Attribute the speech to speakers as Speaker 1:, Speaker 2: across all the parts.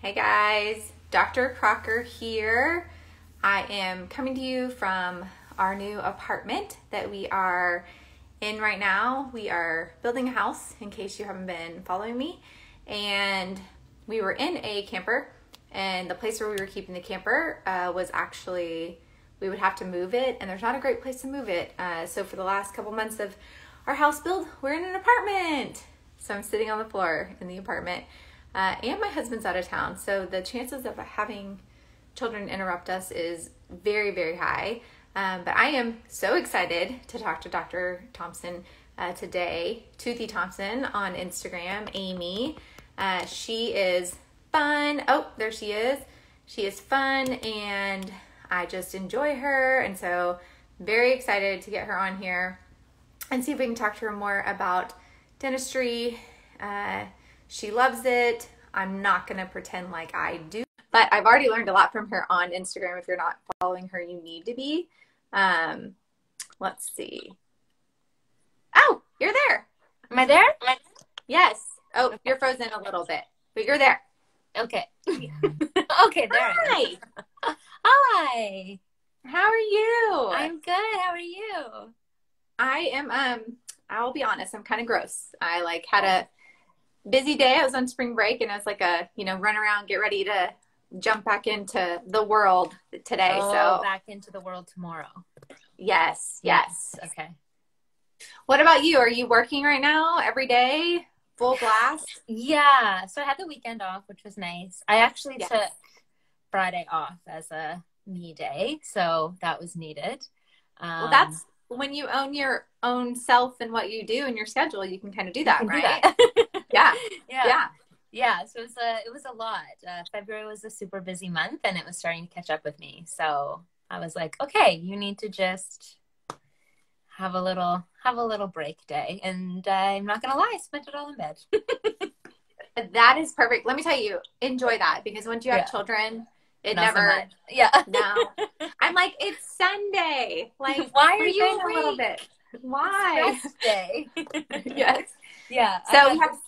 Speaker 1: Hey guys, Dr. Crocker here. I am coming to you from our new apartment that we are in right now. We are building a house, in case you haven't been following me, and we were in a camper, and the place where we were keeping the camper was actually, we would have to move it, and there's not a great place to move it. So for the last couple months of our house build, we're in an apartment. So I'm sitting on the floor in the apartment. And my husband's out of town, so the chances of having children interrupt us is very, very high. But I am so excited to talk to Dr. Thomson today, Toothy Thomson on Instagram, Amy. She is fun. Oh, there she is. She is fun, and I just enjoy her, and so very excited to get her on here and see if we can talk to her more about dentistry. She loves it. I'm not going to pretend like I do, but I've already learned a lot from her on Instagram. If you're not following her, you need to be. Let's see. Oh, you're there.
Speaker 2: Am I there?
Speaker 1: Yes. Oh, you're frozen a little bit, but you're there.
Speaker 2: Okay. Okay, there.
Speaker 1: Hi.
Speaker 2: Hi.
Speaker 1: How are you?
Speaker 2: I'm good. How are you?
Speaker 1: I am, I'll be honest, I'm kind of gross. I had a busy day. I was on spring break, and I was run around, get ready to jump back into the world today.
Speaker 2: So back into the world tomorrow.
Speaker 1: Yes.
Speaker 2: Okay.
Speaker 1: What about you? Are you working right now every day, full blast?
Speaker 2: Yeah. So I had the weekend off, which was nice. I actually took Friday off as a me day, so that was needed.
Speaker 1: Well, that's when you own your own self and what you do and your schedule, you can kind of do that, right?
Speaker 2: Yeah. So it was a lot. February was a super busy month, and it was starting to catch up with me. So I was like, okay, you need to just have a little break day. And I'm not gonna lie, I spent it all in bed.
Speaker 1: That is perfect. Let me tell you, enjoy that, because once you have children, it
Speaker 2: not
Speaker 1: never.
Speaker 2: So much. Yeah.
Speaker 1: No. I'm like, it's Sunday. Like,
Speaker 2: why are you
Speaker 1: a little bit? Why?
Speaker 2: It's rest day.
Speaker 1: Yes.
Speaker 2: Yeah.
Speaker 1: So we have.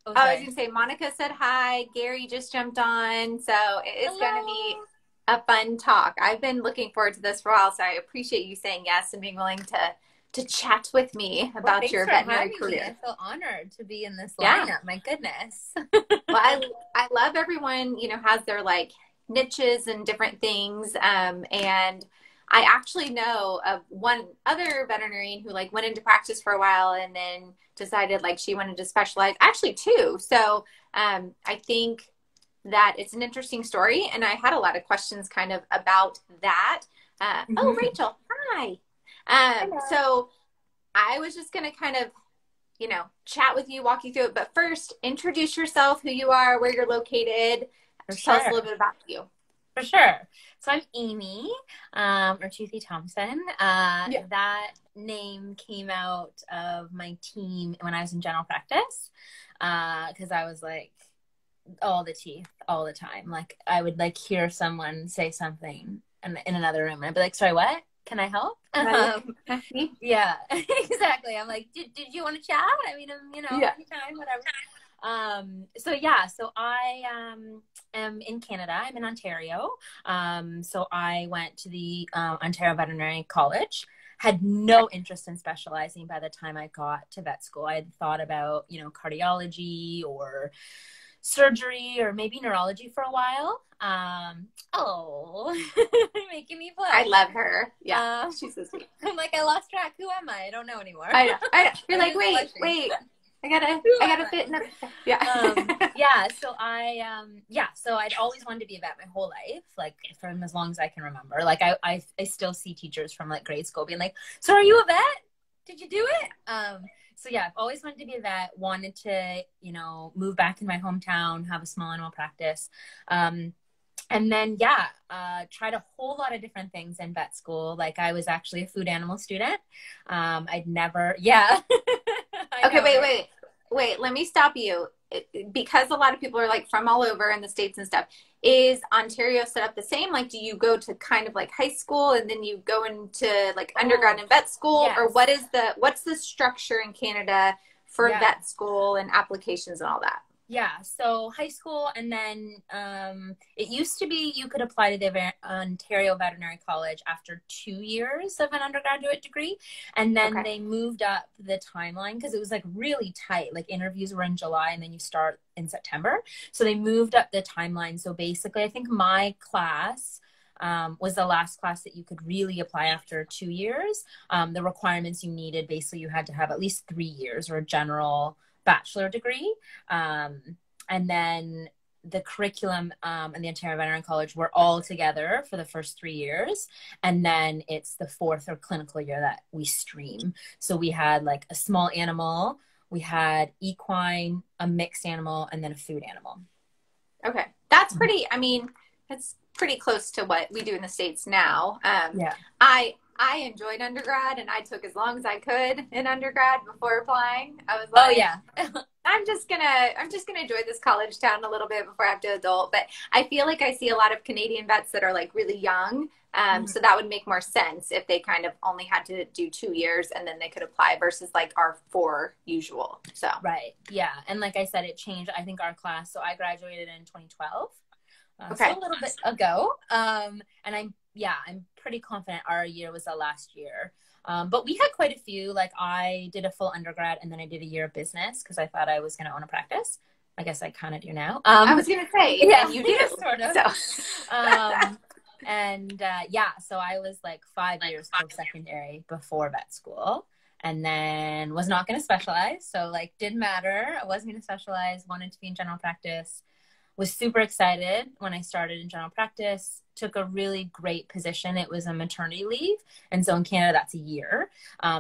Speaker 2: Oh,
Speaker 1: I was going to say, Monica said hi. Gary just jumped on. So it is going to be a fun talk. I've been looking forward to this for a while, so I appreciate you saying yes and being willing to chat with me about your veterinary career.
Speaker 2: I feel honored to be in this lineup. My goodness.
Speaker 1: Well, I love everyone, has their niches and different things. And I actually know of one other veterinarian who went into practice for a while and then decided she wanted to specialize, actually two. So I think that it's an interesting story, and I had a lot of questions kind of about that. Oh, Rachel, hi. So I was just going to kind of, chat with you, walk you through it. But first, introduce yourself, who you are, where you're located. Tell us a little bit about you.
Speaker 2: For sure. So I'm Amy, or Toothy Thomson. That name came out of my team when I was in general practice, because I was all the teeth all the time. I would hear someone say something in another room, and I'd be like, sorry, what? Can I help? Yeah, exactly. I'm like, did you want to chat? I mean, anytime, whatever. So I am in Canada. I'm in Ontario. So I went to the Ontario Veterinary College. Had no interest in specializing by the time I got to vet school. I had thought about, cardiology or surgery or maybe neurology for a while. Making me blush.
Speaker 1: I love her. Yeah, she's so sweet.
Speaker 2: I'm like, I lost track. Who am I? I don't know anymore.
Speaker 1: I know. You're like, wait. I gotta fit in. So I'd always wanted to be a vet my whole life, from as long as I can remember. I still see teachers from grade school being like, so are you a vet? Did you do it? I've always wanted to be a vet, wanted to, move back in my hometown, have a small animal practice. And then, tried a whole lot of different things in vet school. I was actually a food animal student. I'd never, Okay, wait, let me stop you. Because a lot of people are from all over in the States and stuff. Is Ontario set up the same? Do you go to kind of high school and then you go into undergrad and vet school? Yes. Or what's the structure in Canada for vet school and applications and all that?
Speaker 2: Yeah, so high school, and then it used to be you could apply to the Ontario Veterinary College after 2 years of an undergraduate degree, and then
Speaker 1: Okay.
Speaker 2: they moved up the timeline because it was like really tight. Like interviews were in July, and then you start in September. So they moved up the timeline. So basically, I think my class was the last class that you could really apply after 2 years. The requirements you needed, basically, you had to have at least 3 years or a general bachelor degree. And then the curriculum and the Ontario Veterinary College were all together for the first 3 years. And then it's the fourth or clinical year that we stream. So we had like a small animal, we had equine, a mixed animal, and then a food animal.
Speaker 1: Okay. That's pretty, I mean, that's pretty close to what we do in the States now.
Speaker 2: Yeah.
Speaker 1: I enjoyed undergrad, and I took as long as I could in undergrad before applying. I was
Speaker 2: Oh
Speaker 1: like,
Speaker 2: yeah.
Speaker 1: I'm just gonna enjoy this college town a little bit before I have to adult. But I feel like I see a lot of Canadian vets that are like really young. So that would make more sense if they kind of only had to do 2 years and then they could apply versus like our 4 usual. So
Speaker 2: Right. Yeah. And like I said, it changed. I think our class, so I graduated in 2012.
Speaker 1: okay.
Speaker 2: So a little bit ago. And I'm pretty confident our year was the last year. But we had quite a few. Like I did a full undergrad and then I did a year of business because I thought I was going to own a practice. I guess I kind of do now.
Speaker 1: I was gonna say,
Speaker 2: yeah,
Speaker 1: and you do
Speaker 2: sort of.
Speaker 1: So.
Speaker 2: So I was like 5 years post-secondary before vet school, and then was not going to specialize. So like didn't matter. I wasn't going to specialize. Wanted to be in general practice. Was super excited when I started in general practice, took a really great position. It was a maternity leave. And so in Canada, that's a year.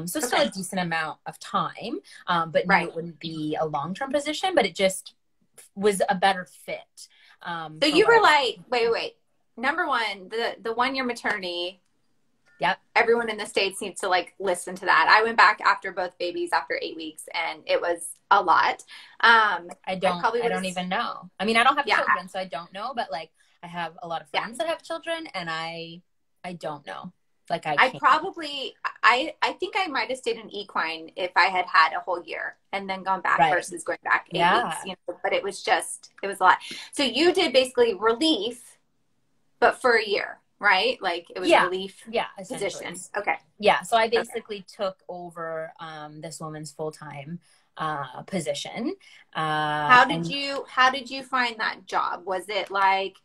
Speaker 2: So still a decent amount of time, but knew it wouldn't be a long-term position, but it just was a better fit.
Speaker 1: So you were like, wait. Number one, the 1 year maternity.
Speaker 2: Yep.
Speaker 1: Everyone in the States needs to like listen to that. I went back after both babies after 8 weeks and it was a lot.
Speaker 2: I don't even know. I mean, I don't have children, so I don't know, but like I have a lot of friends that have children and I don't know. Like I
Speaker 1: think I might have stayed in equine if I had had a whole year and then gone back versus going back 8 weeks, you know, but it was a lot. So you did basically relief, but for a year. Right? Like it was a relief position. Okay.
Speaker 2: Yeah. So I basically took over this woman's full-time position.
Speaker 1: How did you find that job? Was it like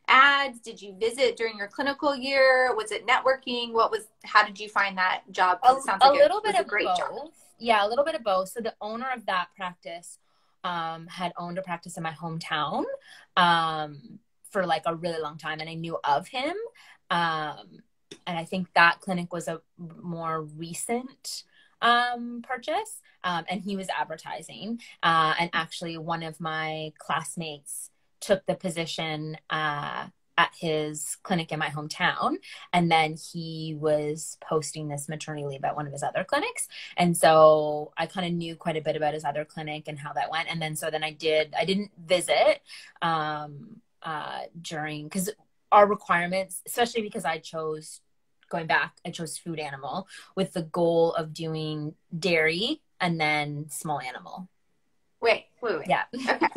Speaker 1: ads? Did you visit during your clinical year? Was it networking? How did you find that job? It sounds like a little bit of both. Job.
Speaker 2: Yeah, a little bit of both. So the owner of that practice had owned a practice in my hometown for like a really long time, and I knew of him. And I think that clinic was a more recent purchase, and he was advertising. And actually, one of my classmates took the position at his clinic in my hometown, and then he was posting this maternity leave at one of his other clinics. And so I kind of knew quite a bit about his other clinic and how that went. And then I didn't visit because our requirements, especially because I chose food animal with the goal of doing dairy and then small animal.
Speaker 1: Wait.
Speaker 2: Yeah.
Speaker 1: Okay.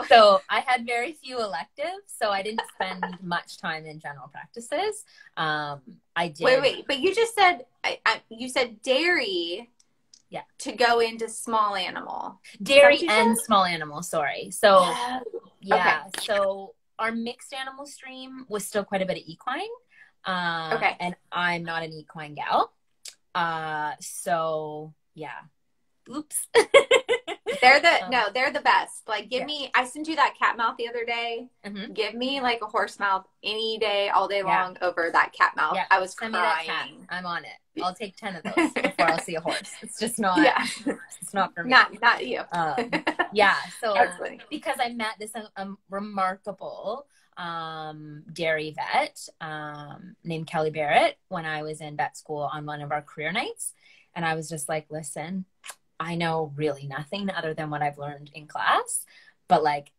Speaker 2: So I had very few electives, so I didn't spend much time in general practices. I did.
Speaker 1: Wait, but you just said, you said dairy.
Speaker 2: Yeah.
Speaker 1: To go into small animal.
Speaker 2: Dairy and small animal, sorry. So, So our mixed animal stream was still quite a bit of equine. And I'm not an equine gal. So yeah. Oops.
Speaker 1: They're the best. Like I sent you that cat mouth the other day. Mm-hmm. Give me like a horse mouth any day, all day long over that cat mouth. Yeah. I was crying. Me that cat.
Speaker 2: I'm on it. I'll take 10 of those before I'll see a horse. It's just not, it's not for me.
Speaker 1: Not you.
Speaker 2: So because I met this remarkable dairy vet named Kelly Barrett when I was in vet school on one of our career nights. And I was just like, listen, I know really nothing other than what I've learned in class, but like,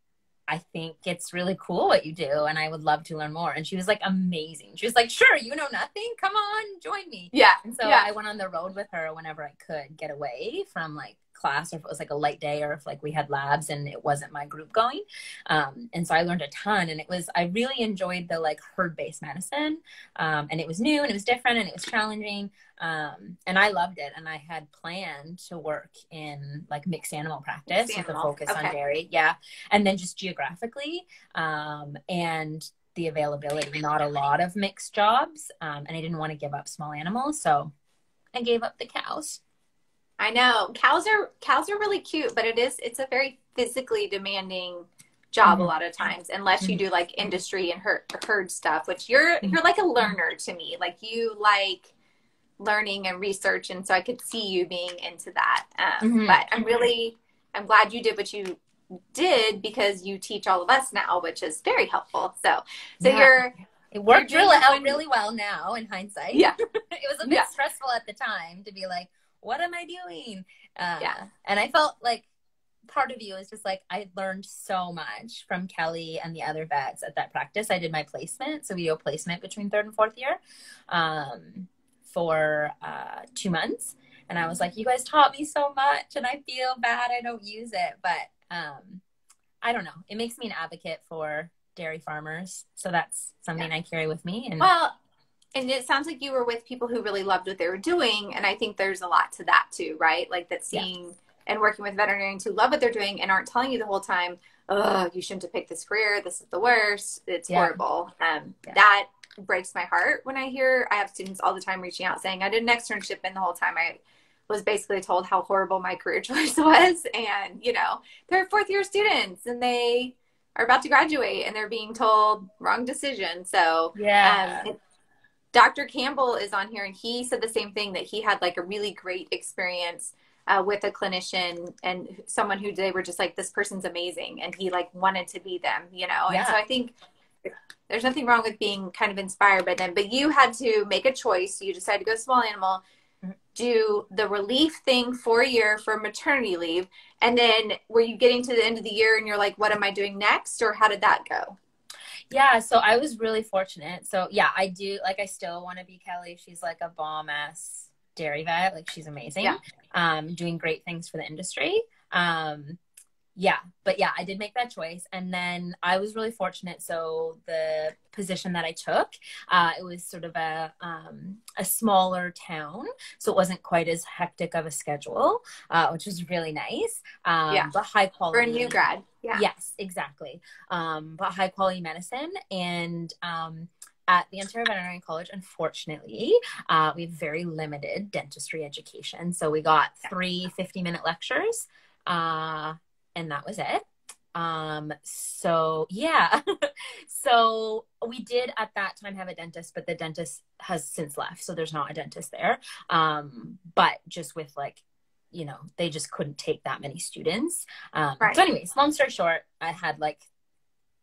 Speaker 2: I think it's really cool what you do and I would love to learn more. And she was like amazing. She was like, sure, you know nothing, come on, join me. Yeah. And so I went on the road with her whenever I could get away from like class, or if it was like a light day, or if like we had labs and it wasn't my group going. And so I learned a ton, and I really enjoyed the like herd-based medicine. And it was new and it was different and it was challenging. And I loved it. And I had planned to work in like mixed animal practice with a focus on dairy. Yeah. And then just geographically, and the availability, not a lot of mixed jobs. And I didn't want to give up small animals. So I gave up the cows.
Speaker 1: I know cows are really cute, but it's a very physically demanding job a lot of times, unless you do like industry and herd stuff, which you're like a learner to me. Like you like learning and research, and so I could see you being into that. But I'm glad you did what you did, because you teach all of us now, which is very helpful. So
Speaker 2: it worked really well now in hindsight.
Speaker 1: Yeah.
Speaker 2: It was a bit stressful at the time to be like, what am I doing? And I felt like part of you is just like, I learned so much from Kelly and the other vets at that practice. I did my placement, so we do a placement between third and fourth year, for 2 months. And I was like, you guys taught me so much, and I feel bad I don't use it. But I don't know. It makes me an advocate for dairy farmers. So that's something I carry with me.
Speaker 1: And it sounds like you were with people who really loved what they were doing. And I think there's a lot to that too, right? Like that seeing and working with veterinarians who love what they're doing and aren't telling you the whole time, oh, you shouldn't have picked this career. This is the worst. It's horrible. That breaks my heart when I have students all the time reaching out saying, I did an externship, and the whole time I was basically told how horrible my career choice was. And, they're fourth year students and they are about to graduate and they're being told wrong decision. So Dr. Campbell is on here, and he said the same thing, that he had like a really great experience with a clinician and someone who they were just like, this person's amazing. And he like wanted to be them, And so I think there's nothing wrong with being kind of inspired by them, but you had to make a choice. You decided to go small animal, do the relief thing for a year for maternity leave. And then were you getting to the end of the year and you're like, what am I doing next? Or how did that go?
Speaker 2: Yeah, so I was really fortunate. So yeah, I still want to be Kelly. She's like a bomb ass dairy vet. Like she's amazing. Doing great things for the industry. But I did make that choice. And then I was really fortunate. So the position that I took, it was sort of a smaller town. So it wasn't quite as hectic of a schedule, which was really nice. But high quality.
Speaker 1: For a new grad. Yeah.
Speaker 2: Yes, exactly. But high quality medicine. And at the Ontario Veterinary College, unfortunately, we have very limited dentistry education. So we got 3 50-minute lectures. And that was it. So we did at that time have a dentist, but the dentist has since left. So there's not a dentist there. But just with like, they just couldn't take that many students. So anyways, long story short, I had like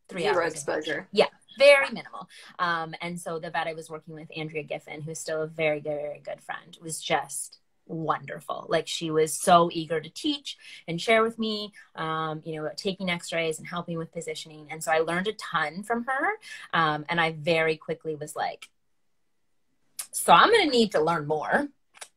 Speaker 2: 3 hours.
Speaker 1: Zero exposure.
Speaker 2: Yeah. Very minimal. And so the vet I was working with, Andrea Giffen, who's still a very, very good friend, was just wonderful. Like she was so eager to teach and share with me, taking x-rays and helping with positioning. And so I learned a ton from her. And I very quickly was like, so I'm going to need to learn more.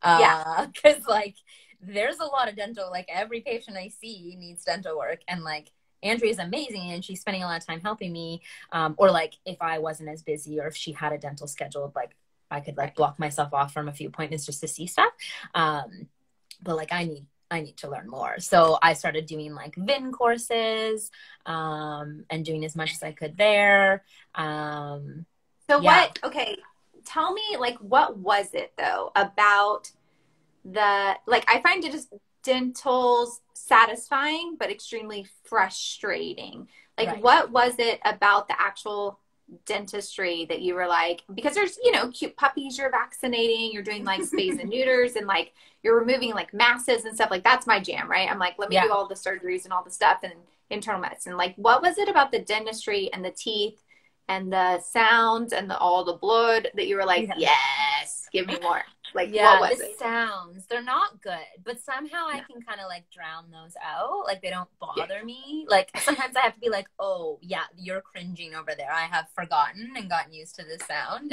Speaker 2: Cause like, there's a lot of dental, like every patient I see needs dental work. And like, Andrea's amazing and she's spending a lot of time helping me. Or like if I wasn't as busy or if she had a dental schedule, like I could like block myself off from a few appointments just to see stuff. But like I need to learn more. So I started doing like VIN courses, and doing as much as I could there. Tell
Speaker 1: me like, what was it though about I find dentals satisfying, but extremely frustrating. What was it about the actual dentistry that you were like, because there's cute puppies you're vaccinating, you're doing like spays and neuters, and like you're removing like masses and stuff, like that's my jam, right? I'm like, let me do all the surgeries and all the stuff and internal medicine. Like what was it about the dentistry and the teeth and the sounds and all the blood that you were like, yes, give me more? Like, what was it?
Speaker 2: Sounds, they're not good, but somehow I can kind of like drown those out. Like they don't bother me. Like sometimes I have to be like, oh yeah, you're cringing over there. I have forgotten and gotten used to this sound.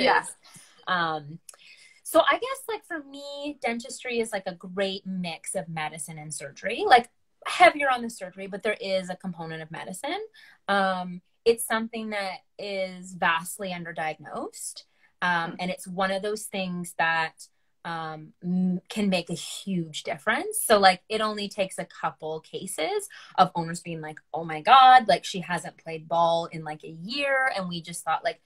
Speaker 2: So I guess like for me, dentistry is like a great mix of medicine and surgery, like heavier on the surgery, but there is a component of medicine. It's something that is vastly underdiagnosed. And it's one of those things that can make a huge difference. So like it only takes a couple cases of owners being like, oh my God, like she hasn't played ball in like a year. And we just thought like,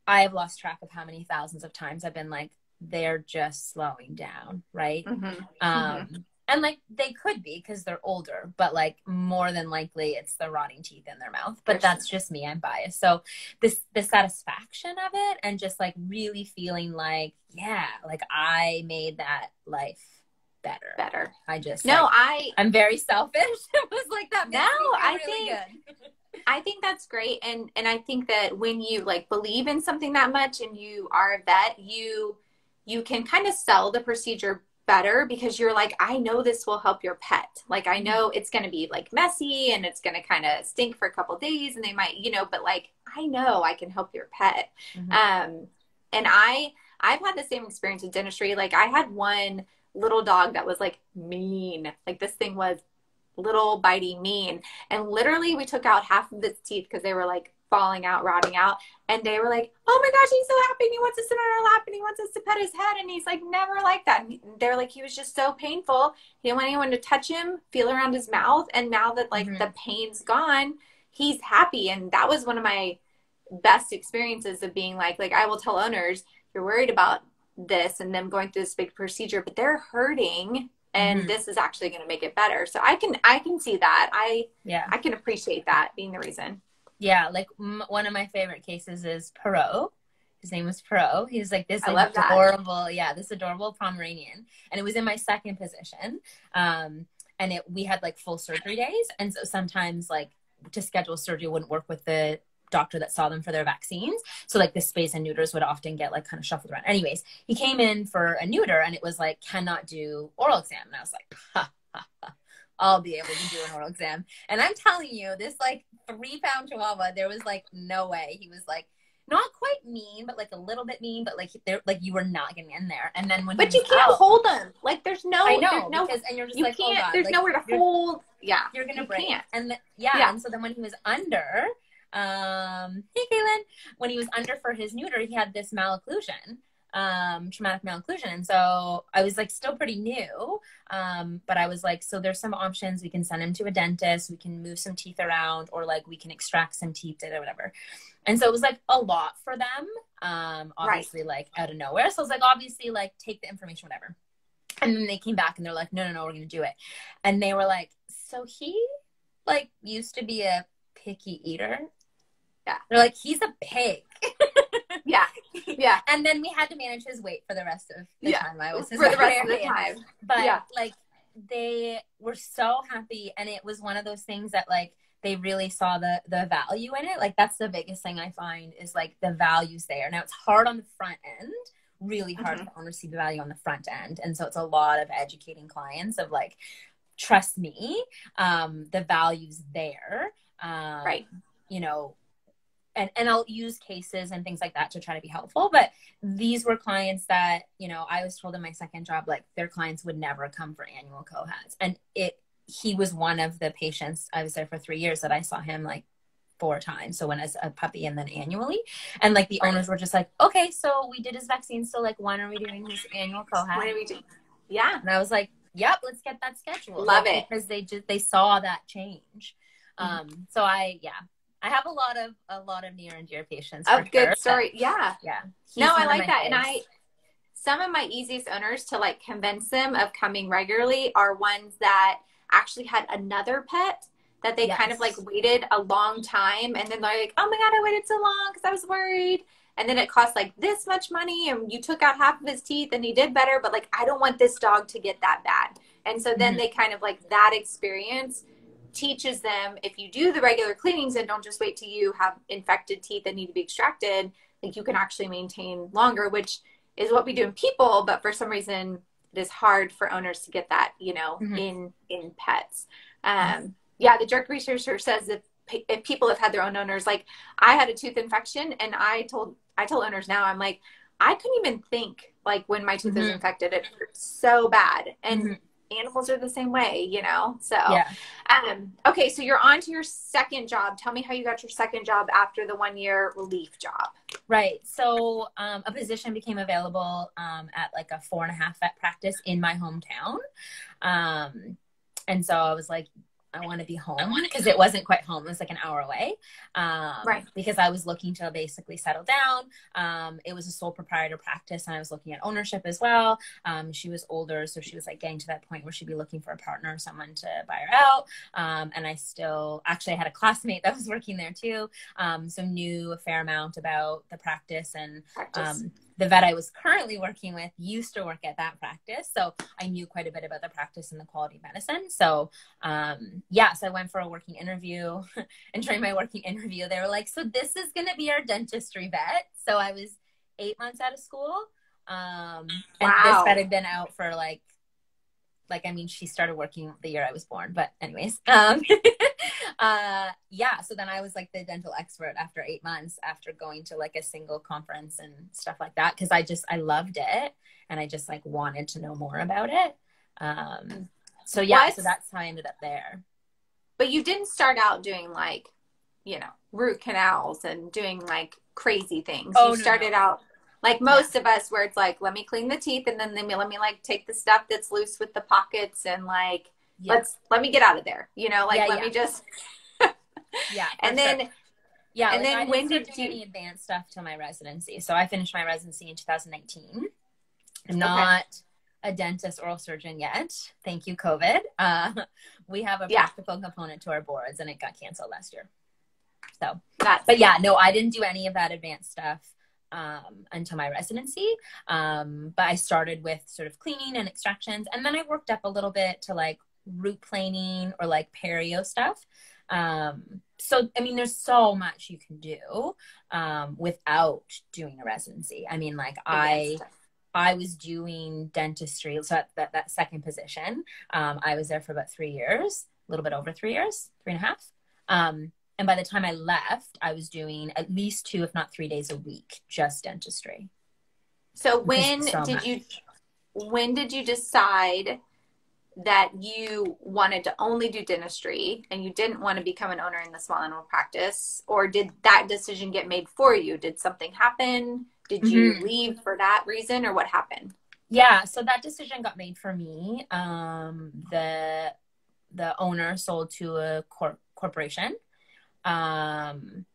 Speaker 2: I have lost track of how many thousands of times I've been like, they're just slowing down. Right. And like they could be because they're older, but like more than likely it's the rotting teeth in their mouth. But that's just me. I'm biased. So the satisfaction of it and just like really feeling like, yeah, like I made that life better. I just I'm very selfish. It was like that.
Speaker 1: I think that's great. And I think that when you like believe in something that much and you are a vet, you can kind of sell the procedure better because you're like, I know this will help your pet. Like, I know it's going to be like messy and it's going to kind of stink for a couple of days and they might, but like, I know I can help your pet. And I've had the same experience with dentistry. Like I had one little dog that was like mean. Like this thing was little bitey mean. And literally we took out half of its teeth because they were like falling out, rotting out. And they were like, oh my gosh, he's so happy. And he wants to sit on our lap and he wants us to pet his head. And he's like, never like that. And they're like, he was just so painful. He didn't want anyone to touch him, feel around his mouth. And now that like the pain's gone, he's happy. And that was one of my best experiences of being like I will tell owners, you're worried about this and them going through this big procedure, but they're hurting. And this is actually going to make it better. So I can see that. I can appreciate that being the reason.
Speaker 2: Yeah, like one of my favorite cases is Perot. His name was Perot. He's like this adorable Pomeranian, and it was in my second position. And we had like full surgery days, and so sometimes like to schedule surgery wouldn't work with the doctor that saw them for their vaccines. So like the spays and neuters would often get like kind of shuffled around. Anyways, he came in for a neuter, and it was like cannot do oral exam, and I was like, I'll be able to do an oral exam. And I'm telling you, this like 3-pound chihuahua, there was like no way. He was like not quite mean, but like a little bit mean, but like there, like you were not getting in there. And then when
Speaker 1: you can't hold them. Like there's no,
Speaker 2: I know, because, and you're just like,
Speaker 1: can't,
Speaker 2: oh God,
Speaker 1: there's
Speaker 2: like,
Speaker 1: nowhere to hold. Yeah,
Speaker 2: you're gonna break.
Speaker 1: Can't.
Speaker 2: And and so then when he was under, hey Kaylin, when he was under for his neuter, he had this malocclusion. Traumatic malocclusion. And so I was like still pretty new. But I was like, so there's some options. We can send him to a dentist. We can move some teeth around, or like we can extract some teeth or whatever. And so it was like a lot for them. Obviously like out of nowhere. So I was like, obviously like take the information, whatever. And then they came back and they're like, no, we're going to do it. And they were like, so he like used to be a picky eater. Yeah. They're like, he's a pig. Yeah. And then we had to manage his weight for the rest of the time I was his
Speaker 1: for the rest of the time.
Speaker 2: But like they were so happy, and it was one of those things that like they really saw the value in it. Like that's the biggest thing I find is like the value's there. Now it's hard on the front end, really hard for owners to see the value on the front end. And so it's a lot of educating clients of like, trust me, the value's there. And I'll use cases and things like that to try to be helpful. But these were clients that, I was told in my second job, like their clients would never come for annual cohats. And he was one of the patients, I was there for 3 years, that I saw him like 4 times. So when as a puppy and then annually. And like the owners were just like, okay, so we did his vaccine. So like, when are we doing his annual cohat?
Speaker 1: When are we doing? Yeah.
Speaker 2: And I was like, yep, let's get that scheduled.
Speaker 1: Love it.
Speaker 2: Because they saw that change. So I have a lot of near and dear patients.
Speaker 1: Good story. Yeah. No, I like that.
Speaker 2: Kids.
Speaker 1: And some of my easiest owners to like convince them of coming regularly are ones that actually had another pet that they kind of like waited a long time. And then they're like, oh my God, I waited so long because I was worried. And then it cost like this much money and you took out half of his teeth and he did better. But like, I don't want this dog to get that bad. And so then they kind of like that experience teaches them, if you do the regular cleanings and don't just wait till you have infected teeth that need to be extracted, like you can actually maintain longer, which is what we do in people. But for some reason, it is hard for owners to get that, in pets. The jerk researcher says that if people have had their own owners, like I had a tooth infection and I told owners now, I'm like, I couldn't even think, like, when my tooth is infected, it hurts so bad. And animals are the same way, you know? So,
Speaker 2: Yeah.
Speaker 1: Okay, so you're on to your second job. Tell me how you got your second job after the 1-year relief job.
Speaker 2: Right. So a position became available at like a 4.5 vet practice in my hometown. And so I was like, I want to be home, because it wasn't quite home. It was like an hour away.
Speaker 1: Right.
Speaker 2: Because I was looking to basically settle down. It was a sole proprietor practice, and I was looking at ownership as well. She was older, so she was like getting to that point where she'd be looking for a partner or someone to buy her out. And I still, actually I had a classmate that was working there too. So knew a fair amount about the practice, and the vet I was currently working with used to work at that practice. So I knew quite a bit about the practice and the quality of medicine. So, so I went for a working interview, and during my working interview, they were like, so this is going to be our dentistry vet. So I was 8 months out of school. And this vet had been out for I mean, she started working the year I was born, but anyways, so then I was like the dental expert after 8 months, after going to like a single conference and stuff like that. Cause I loved it, and I just like wanted to know more about it. So that's how I ended up there.
Speaker 1: But you didn't start out doing like, you know, root canals and doing like crazy things. You started out like most of us, where it's like, let me clean the teeth, and then let me like take the stuff that's loose with the pockets, and like, let me get out of there, you know, like, let me just, and then, and then when did you
Speaker 2: any advanced stuff till my residency? So I finished my residency in 2019. I'm not a dentist oral surgeon yet. Thank you, COVID. We have a practical component to our boards, and it got canceled last year. So, I didn't do any of that advanced stuff until my residency. But I started with sort of cleaning and extractions, and then I worked up a little bit to like root planing or like perio stuff. So, I mean, there's so much you can do without doing a residency. I mean, like I was doing dentistry. So at that second position, I was there for about 3 years, a little bit over 3 years, 3.5. And by the time I left, I was doing at least 2, if not 3 days a week, just dentistry.
Speaker 1: So when did you decide that you wanted to only do dentistry and you didn't want to become an owner in the small animal practice? Or did that decision get made for you? Did something happen? Did you leave for that reason, or what happened?
Speaker 2: Yeah, so that decision got made for me. The owner sold to a corporation. And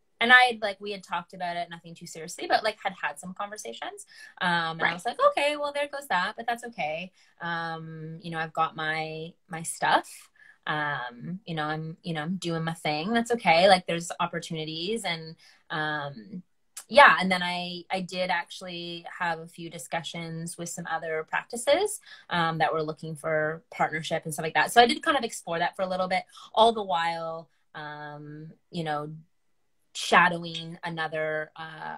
Speaker 2: we had talked about it, nothing too seriously, but like had some conversations. And I was like, okay, well, there goes that, but that's okay. You know, I've got my stuff. I'm doing my thing. That's okay. Like, there's opportunities, and, and then I did actually have a few discussions with some other practices that were looking for partnership and stuff like that. So I did kind of explore that for a little bit, all the while, shadowing another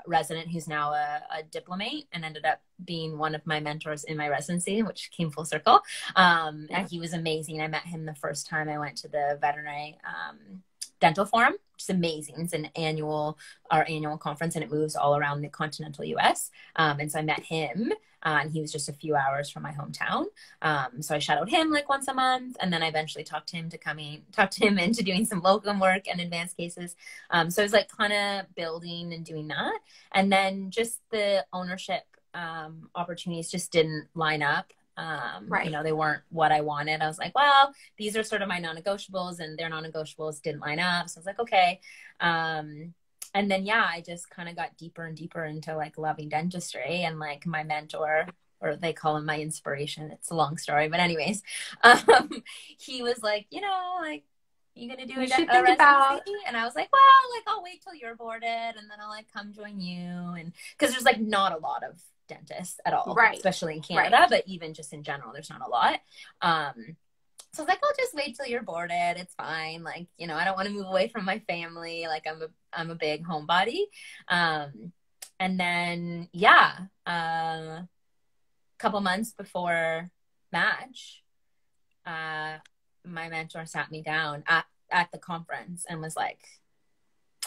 Speaker 2: resident who's now a diplomate, and ended up being one of my mentors in my residency, which came full circle. And he was amazing. I met him the first time I went to the Veterinary Dental Forum. It's amazing. It's our annual conference, and it moves all around the continental US. And so I met him, and he was just a few hours from my hometown. So I shadowed him like once a month, and then I eventually talked him into doing some locum work and advanced cases. So I was like kind of building and doing that. And then just the ownership opportunities just didn't line up. You know, they weren't what I wanted. I was like, well, these are sort of my non-negotiables, and their non-negotiables didn't line up. So I was like, okay. And then, I just kind of got deeper and deeper into like loving dentistry, and like my mentor, or they call him my inspiration. It's a long story, but anyways, he was like, you know, like, you gonna do a residency? And I was like, well, like, I'll wait till you're boarded, and then I'll like come join you. And cause there's like not a lot of dentists at all, especially in Canada, but even just in general, there's not a lot. So I was like, I'll just wait till you're boarded. It's fine. Like, you know, I don't want to move away from my family. Like, I'm a big homebody. And then, a couple months before match, my mentor sat me down at the conference and was like,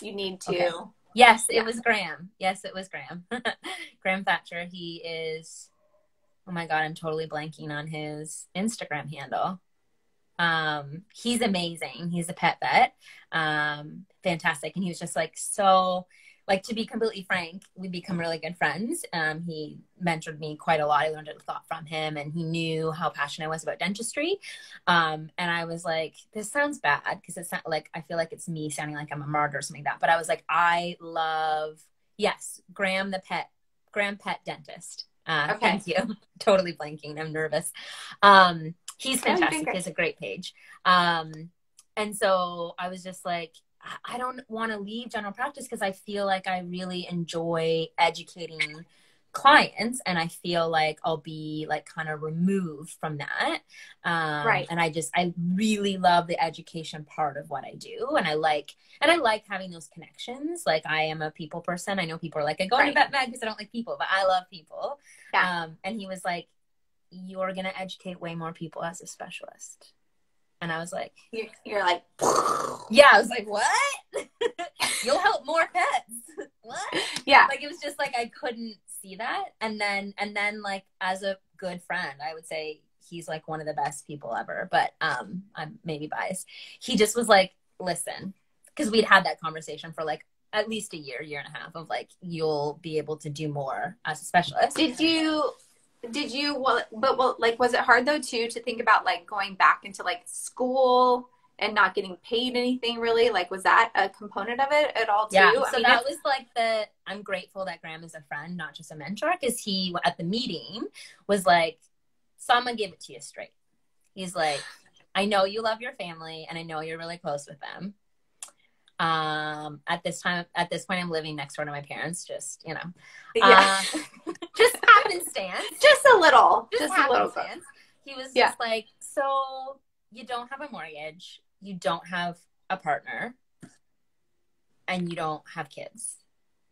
Speaker 1: you need to
Speaker 2: Yes, it was Graham. Yes, it was Graham. Graham Thatcher. He is, oh my God, I'm totally blanking on his Instagram handle. He's amazing. He's a pet vet. Fantastic. And he was just like, so like, to be completely frank, we become really good friends. He mentored me quite a lot. I learned a lot from him, and he knew how passionate I was about dentistry. And I was like, this sounds bad because it's not like, I feel like it's me sounding like I'm a martyr or something like that. But I was like, I love, yes, Graham pet dentist.
Speaker 1: Okay.
Speaker 2: Thank you. Totally blanking. I'm nervous. He's fantastic. He has a great page. And so I was just like, I don't want to leave general practice because I feel like I really enjoy educating clients, and I feel like I'll be like kind of removed from that.
Speaker 1: Right.
Speaker 2: And I really love the education part of what I do. And I like having those connections. Like, I am a people person. I know people are like, I go into vetmed because I don't like people, but I love people.
Speaker 1: Yeah.
Speaker 2: And he was like, you're going to educate way more people as a specialist. And I was like,
Speaker 1: you're like,
Speaker 2: yeah, I was like, what? You'll help more pets. What?
Speaker 1: Yeah.
Speaker 2: Like, it was just like, I couldn't see that. And then like, as a good friend, I would say he's like one of the best people ever, but I'm maybe biased. He just was like, listen, because we'd had that conversation for like at least a year and a half of like, you'll be able to do more as a specialist.
Speaker 1: Like, was it hard though too to think about like going back into like school and not getting paid anything really? Like, was that a component of it at all too?
Speaker 2: Yeah. So that was like I'm grateful that Graham is a friend, not just a mentor, because he at the meeting was like, so I'm gonna give it to you straight. He's like, I know you love your family and I know you're really close with them. At this point, I'm living next door to my parents, just, you know, just happenstance,
Speaker 1: just a little.
Speaker 2: He was just like, so you don't have a mortgage, you don't have a partner, and you don't have kids.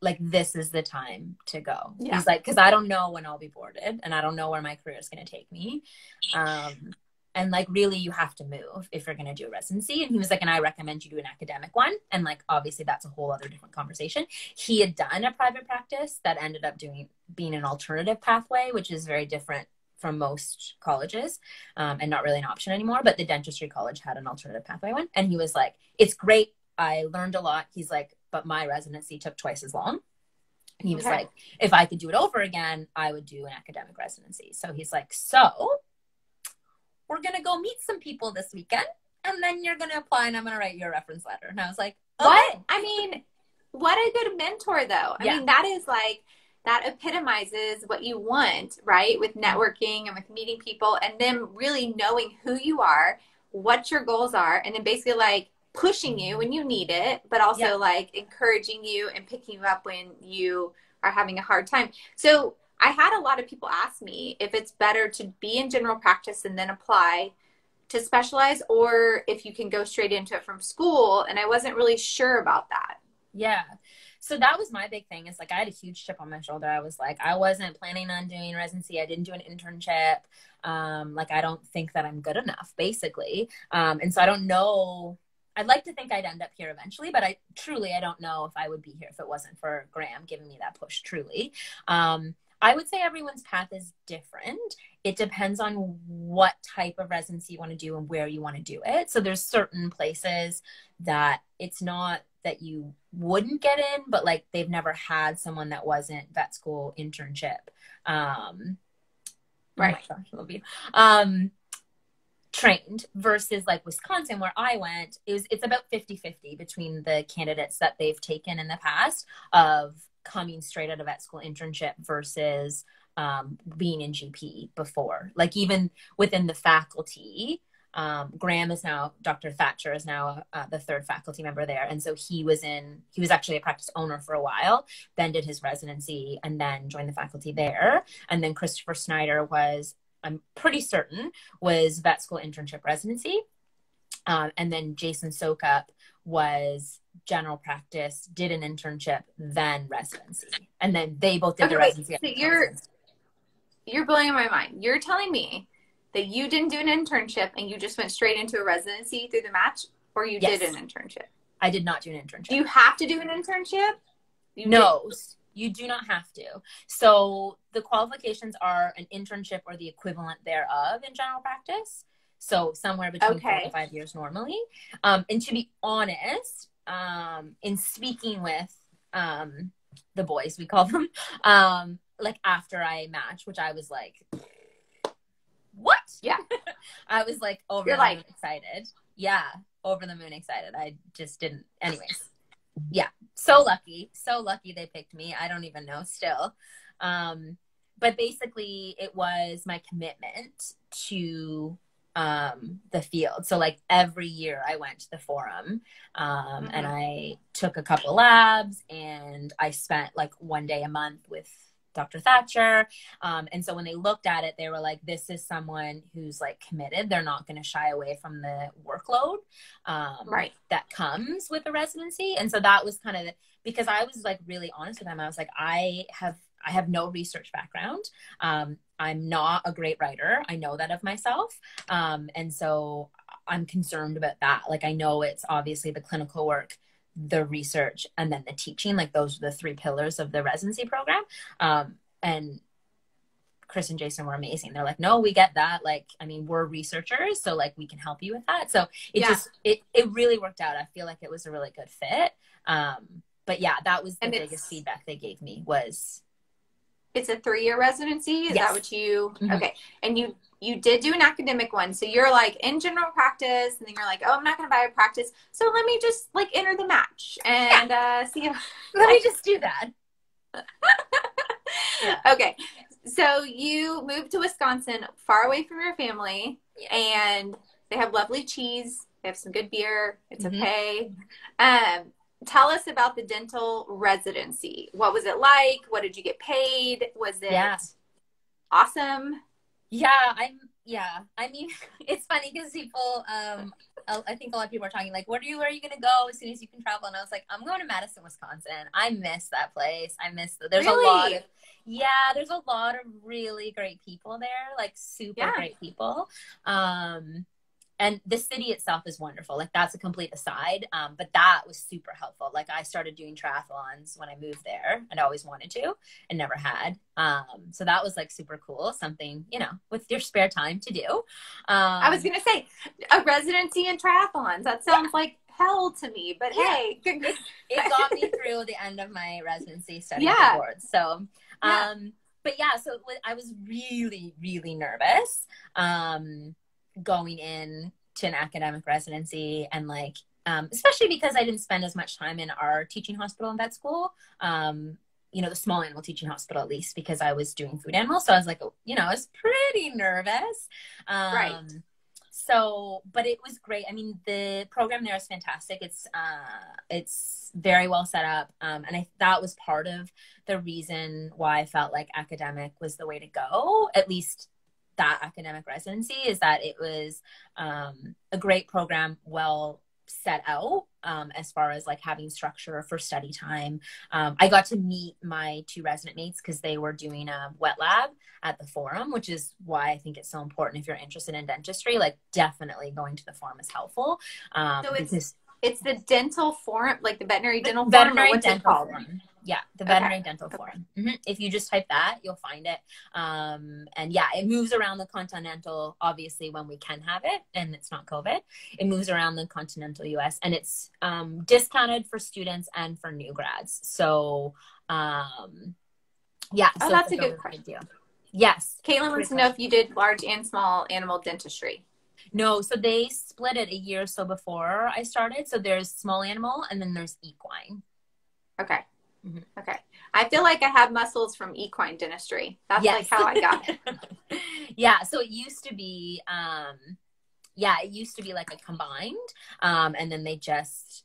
Speaker 2: Like, this is the time to go. Yeah. He's like, because I don't know when I'll be boarded and I don't know where my career is going to take me. And like, really, you have to move if you're going to do a residency. And he was like, and I recommend you do an academic one. And like, obviously that's a whole other different conversation. He had done a private practice that ended up being an alternative pathway, which is very different from most colleges, and not really an option anymore. But the dentistry college had an alternative pathway one. And he was like, it's great. I learned a lot. He's like, but my residency took twice as long. And he was like, if I could do it over again, I would do an academic residency. So he's like, so we're going to go meet some people this weekend, and then you're going to apply, and I'm going to write you a reference letter. And I was like, okay.
Speaker 1: What? I mean, what a good mentor, though. I mean, that is like, that epitomizes what you want, right? With networking and with meeting people, and then really knowing who you are, what your goals are, and then basically like pushing you when you need it, but also like encouraging you and picking you up when you are having a hard time. So I had a lot of people ask me if it's better to be in general practice and then apply to specialize, or if you can go straight into it from school. And I wasn't really sure about that.
Speaker 2: Yeah. So that was my big thing, is like, I had a huge chip on my shoulder. I was like, I wasn't planning on doing residency. I didn't do an internship. Like, I don't think that I'm good enough, basically. And so I don't know. I'd like to think I'd end up here eventually, but I don't know if I would be here if it wasn't for Graham giving me that push, truly. I would say everyone's path is different. It depends on what type of residency you want to do and where you want to do it. So there's certain places that it's not that you wouldn't get in, but like, they've never had someone that wasn't vet school internship. Right. Oh my gosh, trained, versus like Wisconsin, where I went, it's about 50-50 between the candidates that they've taken in the past of coming straight out of vet school internship versus being in GP before. Like, even within the faculty, Graham is now, Dr. Thatcher is now the third faculty member there. And so he was actually a practice owner for a while, then did his residency and then joined the faculty there. And then Christopher Snyder was, I'm pretty certain, was vet school internship residency. And then Jason Sokup was general practice, did an internship, then residency. And then they both did the residency.
Speaker 1: So you're blowing my mind. You're telling me that you didn't do an internship and you just went straight into a residency through the match, or you did an internship?
Speaker 2: I did not do an internship.
Speaker 1: Do you have to do an internship?
Speaker 2: No, you do not have to. So the qualifications are an internship or the equivalent thereof in general practice. So somewhere between 4 to 5 years normally. And to be honest, in speaking with the boys, we call them, like after I matched, which I was like, what?
Speaker 1: Yeah.
Speaker 2: I was like over the moon excited. Yeah, over the moon excited. I just didn't. Anyways, yeah, so lucky they picked me. I don't even know still. But basically it was my commitment to the field. So like every year I went to the forum and I took a couple labs and I spent like 1 day a month with Dr. Thatcher. And so when they looked at it, they were like, this is someone who's like committed. They're not going to shy away from the workload that comes with the residency. And so that was kind of because I was like really honest with them. I was like, I have no research background. I'm not a great writer. I know that of myself. And so I'm concerned about that. Like, I know it's obviously the clinical work, the research, and then the teaching. Like, those are the 3 pillars of the residency program. And Chris and Jason were amazing. They're like, no, we get that. Like, I mean, we're researchers, so like we can help you with that. So it really worked out. I feel like it was a really good fit. But yeah, that was the biggest feedback they gave me was,
Speaker 1: it's a 3-year residency. Is that what you, okay. And you did do an academic one. So you're like in general practice and then you're like, oh, I'm not going to buy a practice. So let me just like enter the match and see if
Speaker 2: let me just do that.
Speaker 1: Okay. So you moved to Wisconsin, far away from your family, and they have lovely cheese. They have some good beer. It's okay. Tell us about the dental residency. What was it like? What did you get paid? Was it awesome?
Speaker 2: I mean, it's funny because people, I think a lot of people are talking like, where are you going to go as soon as you can travel? And I was like, I'm going to Madison, Wisconsin. I miss that place. There's a lot of really great people there, like super great people. And the city itself is wonderful. Like, that's a complete aside. But that was super helpful. Like, I started doing triathlons when I moved there and always wanted to and never had. So that was like super cool. Something, with your spare time to do.
Speaker 1: I was going to say a residency in triathlons. That sounds like hell to me, but hey.
Speaker 2: It got me through the end of my residency studying boards. So, but so I was really, really nervous. Going in to an academic residency and like, especially because I didn't spend as much time in our teaching hospital and vet school, the small animal teaching hospital, at least, because I was doing food animals. So I was like, I was pretty nervous. So, but it was great. I mean, the program there is fantastic. It's very well set up. And that was part of the reason why I felt like academic was the way to go, at least that academic residency, is that it was a great program, well set out as far as like having structure for study time. I got to meet my 2 resident mates because they were doing a wet lab at the forum, which is why I think it's so important if you're interested in dentistry. Like, definitely going to the forum is helpful. So
Speaker 1: it's the dental forum, like the veterinary dental forum.
Speaker 2: Veterinary dental forum. Yeah, the veterinary dental forum. If you just type that, you'll find it. And it moves around the continental, obviously, when we can have it and it's not COVID. It moves around the continental US, and it's discounted for students and for new grads. So, so
Speaker 1: that's a good question.
Speaker 2: Deal. Yes.
Speaker 1: Caitlin wants to know if you did large and small animal dentistry.
Speaker 2: No, so they split it a year or so before I started. So there's small animal and then there's equine.
Speaker 1: Okay. Okay. I feel like I have muscles from equine dentistry. That's like how I got it.
Speaker 2: So it used to be, like a combined, and then they just,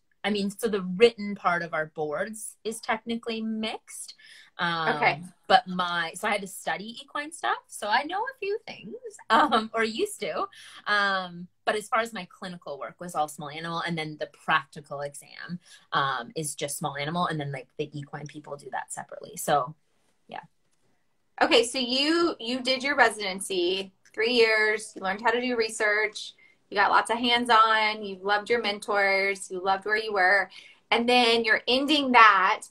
Speaker 2: so the written part of our boards is technically mixed. But so I had to study equine stuff. So I know a few things, or used to. But as far as my clinical work was all small animal, and then the practical exam, is just small animal. And then like the equine people do that separately. So yeah.
Speaker 1: Okay. So you did your residency 3 years, you learned how to do research, you got lots of hands-on, you loved your mentors, you loved where you were. And then you're ending that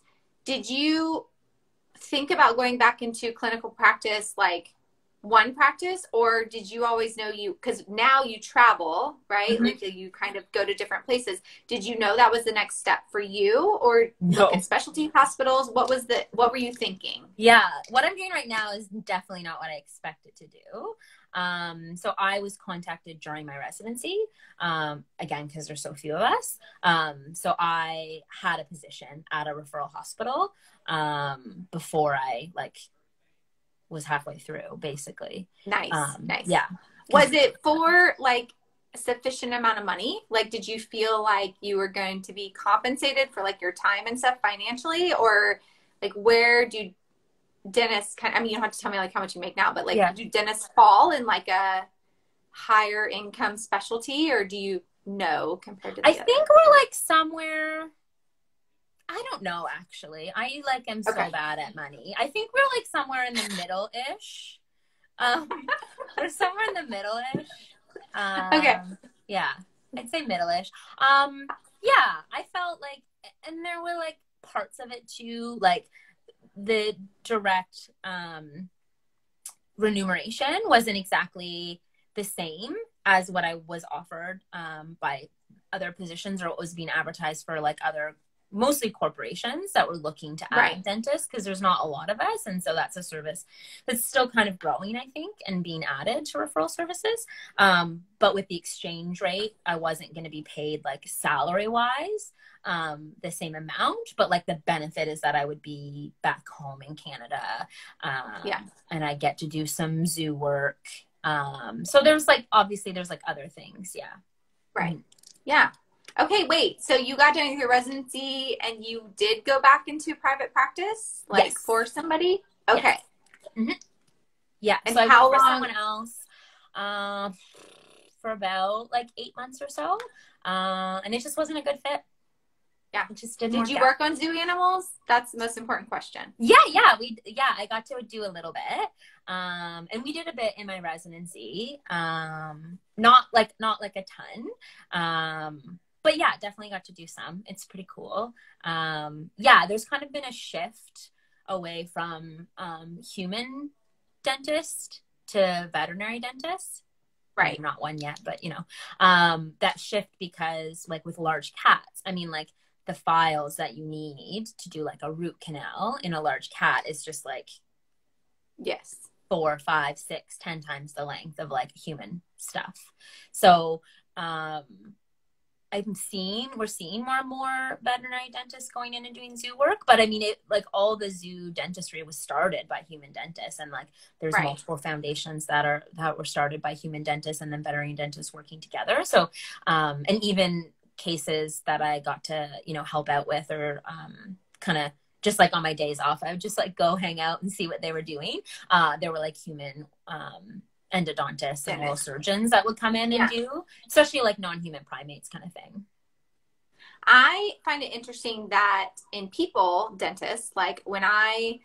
Speaker 1: did you think about going back into clinical practice, like one practice, or did you always know because now you travel, right?
Speaker 2: Mm-hmm.
Speaker 1: Like you kind of go to different places. Did you know that was the next step for you, or
Speaker 2: No.
Speaker 1: look at specialty hospitals? What were you thinking?
Speaker 2: Yeah, what I'm doing right now is definitely not what I expected to do. So I was contacted during my residency, again, because there's so few of us. So I had a position at a referral hospital before I was halfway through, basically.
Speaker 1: Nice.
Speaker 2: Yeah.
Speaker 1: Was it for like a sufficient amount of money? Like, did you feel like you were going to be compensated for like your time and stuff financially, or like where do dentists I mean, you don't have to tell me like how much you make now, but like,
Speaker 2: Yeah.
Speaker 1: do dentists fall in like a higher income specialty, or do you know compared to the
Speaker 2: I
Speaker 1: other?
Speaker 2: think we're like somewhere, I don't know, actually. I am so bad at money. I think we're like somewhere in the middle-ish. We're somewhere in the middle-ish.
Speaker 1: Okay.
Speaker 2: Yeah, I'd say middle-ish. Yeah, I felt like, and there were like parts of it too, like the direct remuneration wasn't exactly the same as what I was offered by other positions, or what was being advertised for like other, mostly corporations that were looking to add dentists, because there's not a lot of us. And so that's a service that's still kind of growing, I think, and being added to referral services. But with the exchange rate, I wasn't going to be paid like salary wise the same amount, but like the benefit is that I would be back home in Canada. And I get to do some zoo work. So there's like, obviously there's like other things. Yeah.
Speaker 1: Right. Yeah. Okay, wait. So you got done with your residency and you did go back into private practice, like for somebody? Okay.
Speaker 2: Yes. Mm-hmm. Yeah.
Speaker 1: And
Speaker 2: so
Speaker 1: how
Speaker 2: I worked for
Speaker 1: long?
Speaker 2: someone else for about like 8 months or so. And it just wasn't a good fit.
Speaker 1: Yeah.
Speaker 2: It just didn't
Speaker 1: Did
Speaker 2: work
Speaker 1: you
Speaker 2: out.
Speaker 1: work on zoo animals? That's the most important question.
Speaker 2: Yeah. I got to do a little bit. And we did a bit in my residency. Not like a ton. But yeah, definitely got to do some. It's pretty cool. Yeah, there's kind of been a shift away from human dentist to veterinary dentist.
Speaker 1: Right.
Speaker 2: I'm not one yet, but that shift, because like with large cats, I mean, like the files that you need to do like a root canal in a large cat is just like 4, 5, 6, 10 times the length of like human stuff. So we're seeing more and more veterinary dentists going in and doing zoo work, but I mean, it like all the zoo dentistry was started by human dentists, and like there's multiple foundations that were started by human dentists and then veterinary dentists working together. So, and even cases that I got to, help out with, or kind of just like on my days off, I would just like go hang out and see what they were doing. There were like human endodontists and oral surgeons that would come in and do, especially like non-human primates kind of thing.
Speaker 1: I find it interesting that in people dentists, like when like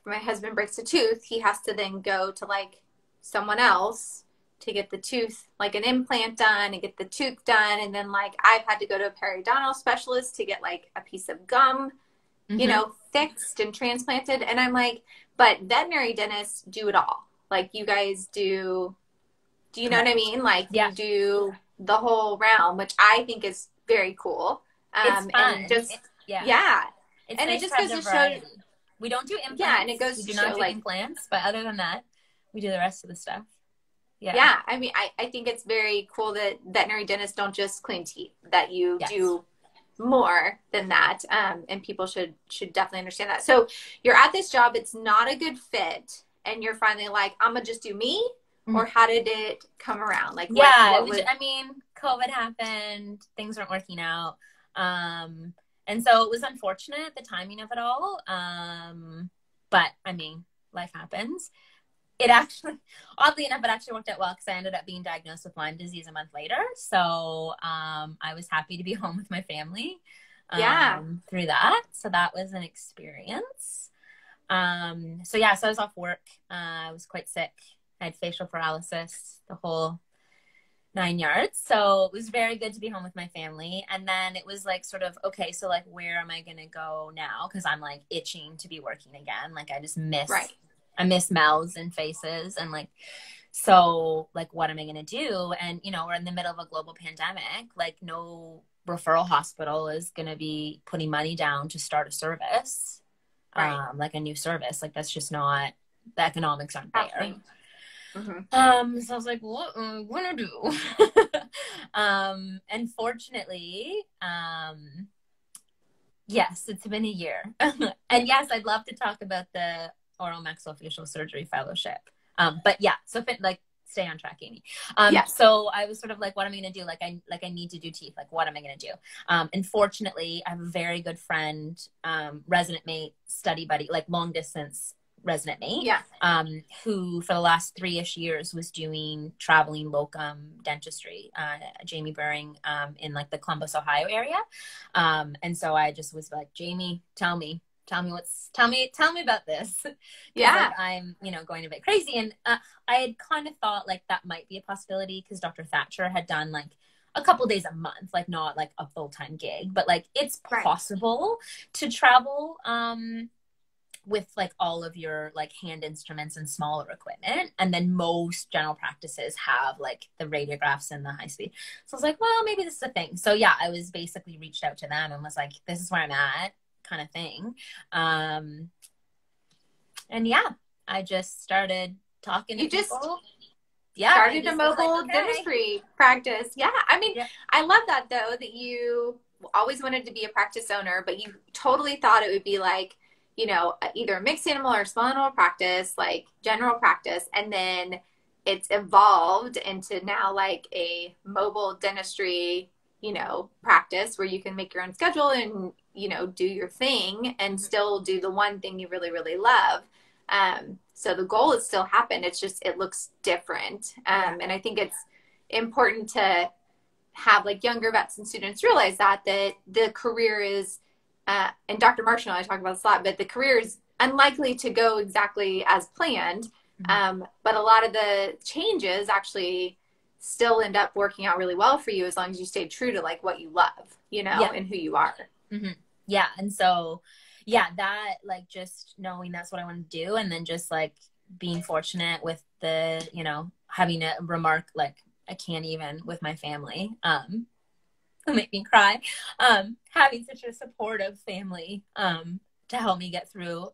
Speaker 1: my husband breaks a tooth, he has to then go to like someone else to get the tooth, like an implant done and get the tooth done. And then like I've had to go to a periodontal specialist to get like a piece of gum, fixed and transplanted. And I'm like, but veterinary dentists do it all. Like you guys do you know what I mean? Like you do the whole realm, which I think is very cool.
Speaker 2: It's fun.
Speaker 1: And just,
Speaker 2: It's
Speaker 1: and
Speaker 2: nice,
Speaker 1: it just goes to show.
Speaker 2: We don't do implants.
Speaker 1: Yeah, and it goes
Speaker 2: we
Speaker 1: to
Speaker 2: do
Speaker 1: show
Speaker 2: not do
Speaker 1: like
Speaker 2: implants, but other than that, we do the rest of the stuff.
Speaker 1: Yeah. I mean, I think it's very cool that veterinary dentists don't just clean teeth, that you do more than that. And people should definitely understand that. So you're at this job, it's not a good fit, and you're finally like, I'm gonna just do me. Or how did it come around? Like,
Speaker 2: I mean, COVID happened, things weren't working out. And so it was unfortunate, the timing of it all. But I mean, life happens. It actually, oddly enough, it actually worked out well, because I ended up being diagnosed with Lyme disease a month later. So I was happy to be home with my family through that. So that was an experience. So I was off work. I was quite sick. I had facial paralysis, the whole 9 yards. So it was very good to be home with my family. And then it was like sort of, okay, so like, where am I going to go now? Cause I'm like itching to be working again. Like I just miss, I miss mouths and faces and like, so like, what am I going to do? And, you know, we're in the middle of a global pandemic, like no referral hospital is going to be putting money down to start a service, like a new service. Like that's just not, the economics aren't there. Mm-hmm. So I was like, what am I gonna do? And fortunately, yes, it's been a year. And yes, I'd love to talk about the oral maxillofacial surgery fellowship. But yeah, so like stay on track, Amy. So I was sort of like, what am I gonna do? Like I need to do teeth. Like, what am I gonna do? And fortunately, I have a very good friend, resident mate, study buddy, like long distance resident mate, who for the last 3-ish years was doing traveling locum dentistry, Jamie Buring, in like the Columbus, Ohio area. And so I just was like, Jamie, tell me about this. Like, I'm, you know, going a bit crazy. And I had kind of thought like that might be a possibility because Dr. Thatcher had done like a couple days a month, like not like a full-time gig, but like it's possible to travel, with like all of your like hand instruments and smaller equipment. And then most general practices have like the radiographs and the high speed. So I was like, well, maybe this is a thing. So yeah, I was basically reached out to them and was like, this is where I'm at kind of thing. And yeah, I just started talking to people.
Speaker 1: Started a mobile dentistry practice. Yeah. I mean, I love that though, that you always wanted to be a practice owner, but you totally thought it would be like, you know, either a mixed animal or small animal practice, like general practice. And then it's evolved into now like a mobile dentistry, you know, practice where you can make your own schedule and, you know, do your thing and still do the one thing you really, really love. So the goal is still happen. It's just, it looks different. And I think it's important to have like younger vets and students realize that the career is, and Dr. Marshall and I talk about this a lot, but the career is unlikely to go exactly as planned. But a lot of the changes actually still end up working out really well for you as long as you stay true to like what you love, you know, and who you are.
Speaker 2: Yeah. And so, yeah, that like just knowing that's what I want to do. And then just like being fortunate with the, you know, having a remark, like I can't even with my family, make me cry, having such a supportive family, to help me get through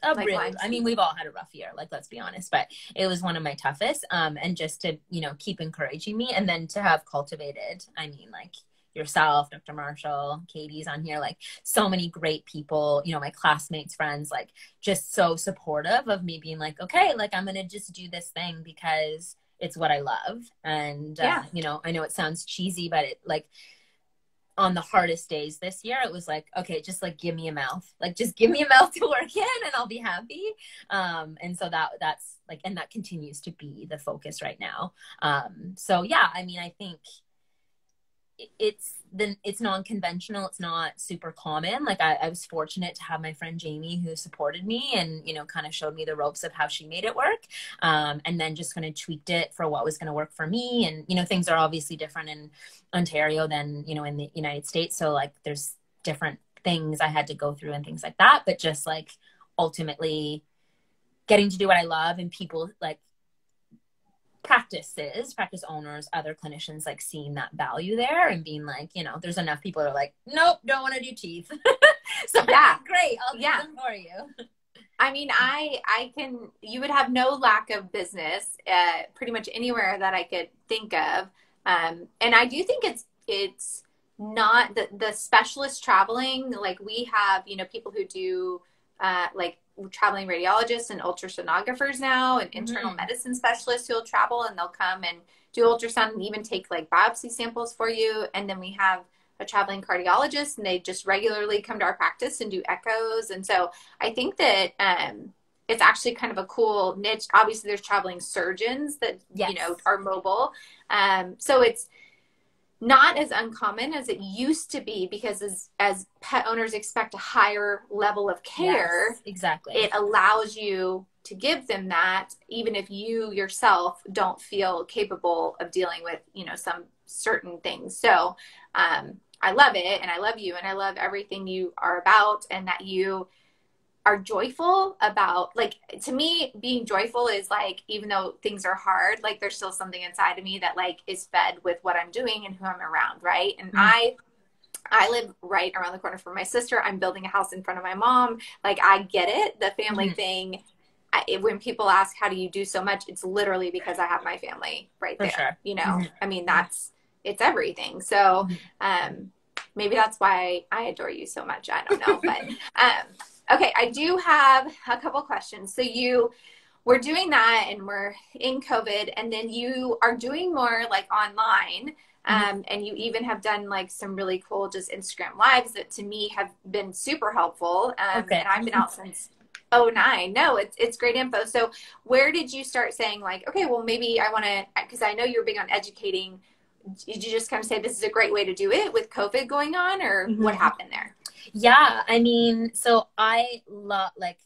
Speaker 2: I mean, we've all had a rough year, like, let's be honest, but it was one of my toughest, and just to, you know, keep encouraging me, and then to have cultivated, I mean, like yourself, Dr. Marshall, Katie's on here, like so many great people, you know, my classmates, friends, like just so supportive of me being like, okay, like I'm going to just do this thing because it's what I love. And, you know, I know it sounds cheesy, but it like on the hardest days this year, it was like, okay, just like, give me a mouth, like, just give me a mouth to work in and I'll be happy. And so that's like, and that continues to be the focus right now. So yeah, I mean, I think it's non-conventional. It's not super common. Like I was fortunate to have my friend Jamie who supported me and, you know, kind of showed me the ropes of how she made it work. And then just kind of tweaked it for what was going to work for me. And, you know, things are obviously different in Ontario than, you know, in the United States. So like there's different things I had to go through and things like that, but just like ultimately getting to do what I love and people like practice owners, other clinicians, like seeing that value there and being like, you know, there's enough people that are like, nope, don't want to do teeth. So yeah, great. I'll do them for you.
Speaker 1: I mean, you would have no lack of business pretty much anywhere that I could think of. And I do think it's not the specialist traveling. Like we have, you know, people who do like traveling radiologists and ultrasonographers now and internal medicine specialists who'll travel and they'll come and do ultrasound and even take like biopsy samples for you. And then we have a traveling cardiologist and they just regularly come to our practice and do echoes. And so I think that it's actually kind of a cool niche. Obviously there's traveling surgeons that, you know, are mobile. So it's not as uncommon as it used to be, because as pet owners expect a higher level of care,
Speaker 2: yes, exactly,
Speaker 1: it allows you to give them that, even if you yourself don't feel capable of dealing with, you know, some certain things. So I love it, and I love you, and I love everything you are about, and that you are joyful about, like, to me, being joyful is like, even though things are hard, like there's still something inside of me that like is fed with what I'm doing and who I'm around, right? And I live right around the corner from my sister. I'm building a house in front of my mom. Like, I get it, the family thing. When people ask, how do you do so much? It's literally because I have my family right
Speaker 2: for
Speaker 1: there.
Speaker 2: sure.
Speaker 1: You know, I mean, it's everything. So maybe that's why I adore you so much. I don't know. But okay, I do have a couple questions. So you were doing that, and we're in COVID, and then you are doing more like online. And you even have done like some really cool just Instagram lives that to me have been super helpful.
Speaker 2: Okay.
Speaker 1: And I've been out since '09. No, it's great info. So where did you start saying like, okay, well, maybe I want to, because I know you're big on educating. Did you just kind of say this is a great way to do it with COVID going on, or what happened there?
Speaker 2: Yeah, I mean, so I love, like,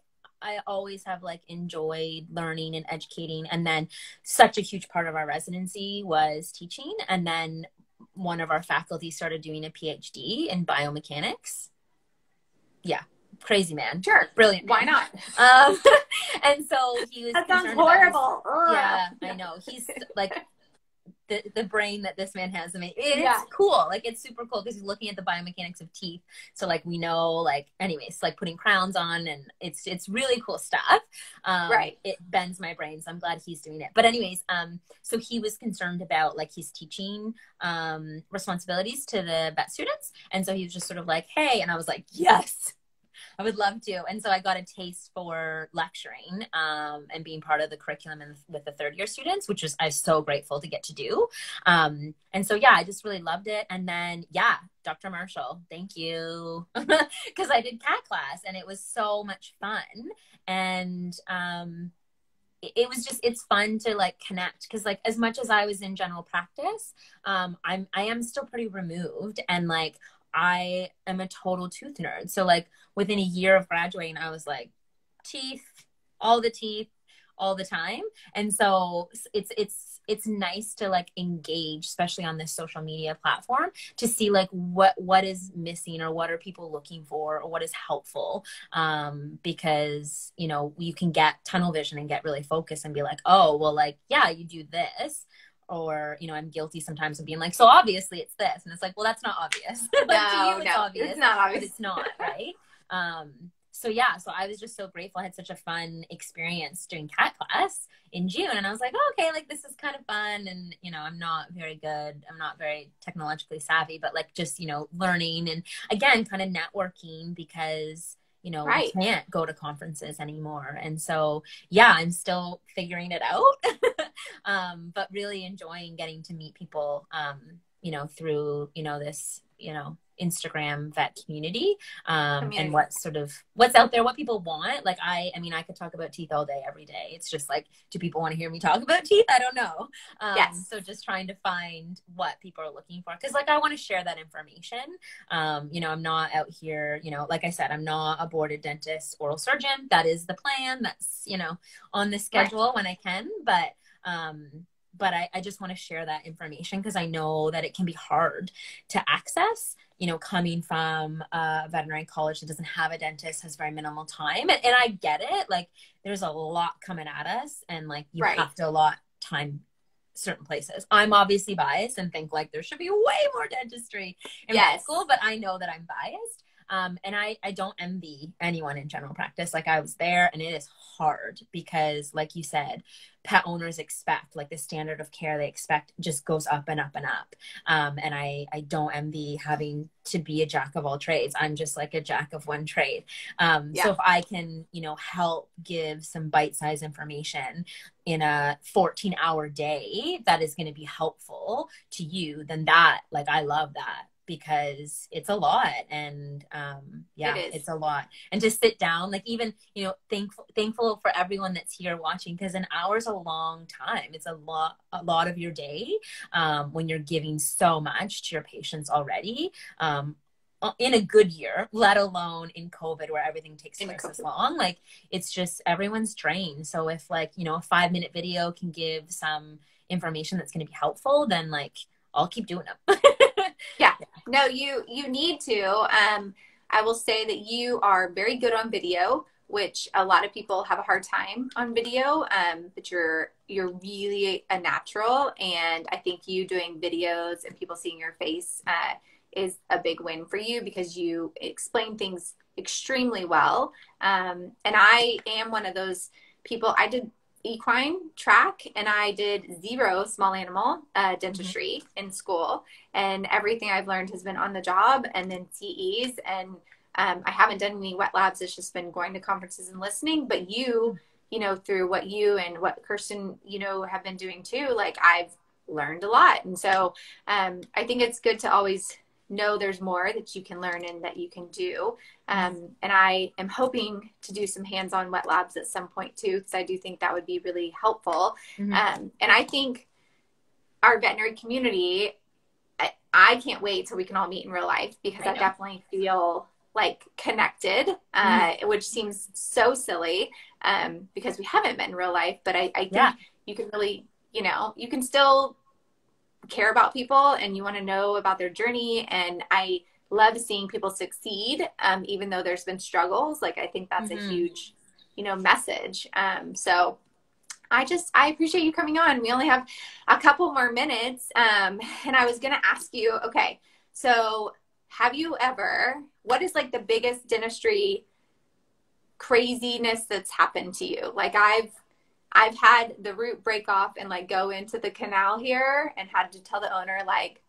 Speaker 2: I always have like enjoyed learning and educating. And then such a huge part of our residency was teaching. And then one of our faculty started doing a PhD in biomechanics. Yeah. Crazy man.
Speaker 1: Sure.
Speaker 2: Brilliant.
Speaker 1: Why not?
Speaker 2: And so he was,
Speaker 1: that sounds horrible.
Speaker 2: Yeah, I know. He's like, the brain that this man has, I mean, it's cool. Like, it's super cool because he's looking at the biomechanics of teeth. So like, we know, like, anyways, like putting crowns on, and it's really cool stuff. Right. It bends my brain. So I'm glad he's doing it. But anyways, so he was concerned about like his teaching responsibilities to the vet students. And so he was just sort of like, hey, and I was like, yes, I would love to. And so I got a taste for lecturing and being part of the curriculum with the third year students, which I'm so grateful to get to do. And so, yeah, I just really loved it. And then, yeah, Dr. Marshall, thank you. Because I did cat class, and it was so much fun. And it was just, it's fun to like connect, because like, as much as I was in general practice, I am still pretty removed, and like, I am a total tooth nerd. So like, within a year of graduating, I was like, teeth all the time. And so it's nice to like engage, especially on this social media platform, to see like what is missing, or what are people looking for, or what is helpful. Because, you know, you can get tunnel vision and get really focused and be like, oh, well, like, yeah, you do this. Or, you know, I'm guilty sometimes of being like, so obviously it's this. And it's like, well, that's not obvious. Like, to you, it's obvious.
Speaker 1: It's not obvious.
Speaker 2: But it's not, right? So yeah, so I was just so grateful. I had such a fun experience doing cat class in June. And I was like, oh, okay, like, this is kind of fun. And, you know, I'm not very technologically savvy, but like, just, you know, learning, and again, kind of networking, because, you know, we can't go to conferences anymore. And so, yeah, I'm still figuring it out, but really enjoying getting to meet people, you know, through, you know, this, you know, Instagram vet community, and what's out there, what people want. Like, I mean, I could talk about teeth all day, every day. It's just like, do people want to hear me talk about teeth? I don't know. So just trying to find what people are looking for. Cause like, I want to share that information. You know, I'm not out here, you know, like I said, I'm not a boarded dentist, oral surgeon. That is the plan. That's, you know, on the schedule when I can, but I just want to share that information, because I know that it can be hard to access, you know, coming from a veterinary college that doesn't have a dentist, has very minimal time. And I get it. Like, there's a lot coming at us, and like, you have to allot time certain places. I'm obviously biased and think like there should be way more dentistry in med school, but I know that I'm biased. And I don't envy anyone in general practice. Like, I was there, and it is hard because, like you said, pet owners expect, like, the standard of care they expect just goes up and up and up. And I don't envy having to be a jack of all trades. I'm just like a jack of one trade. So if I can, you know, help give some bite-sized information in a 14-hour day that is going to be helpful to you, then that, like, I love that. because it's a lot. And yeah, it's a lot. And to sit down, like, even, you know, thankful for everyone that's here watching, because an hour's a long time. It's a lot of your day when you're giving so much to your patients already. In a good year, let alone in COVID where everything takes twice as long. Like, it's just, everyone's drained. So if, like, you know, a 5-minute video can give some information that's going to be helpful, then, like, I'll keep doing them.
Speaker 1: Yeah. No, you need to. I will say that you are very good on video, which a lot of people have a hard time on video. But you're really a natural, and I think you doing videos and people seeing your face is a big win for you, because you explain things extremely well. And I am one of those people. I did equine track and I did 0 small animal dentistry in school, and everything I've learned has been on the job, and then CEs, and I haven't done any wet labs. It's just been going to conferences and listening. But you know, through what you and what Kirsten, you know, have been doing too, like, I've learned a lot. And so I think it's good to always know there's more that you can learn and that you can do. And I am hoping to do some hands-on wet labs at some point too, because I do think that would be really helpful. And I think our veterinary community, I can't wait till we can all meet in real life, because I definitely feel like connected, which seems so silly because we haven't met in real life. But I think you can really, you know, you can still care about people and you want to know about their journey. And I love seeing people succeed, even though there's been struggles. Like, I think that's a huge, you know, message. So I appreciate you coming on. We only have a couple more minutes. And I was going to ask you, okay, so have you ever, what is like the biggest dentistry craziness that's happened to you? Like, I've had the root break off and like go into the canal here and had to tell the owner, like,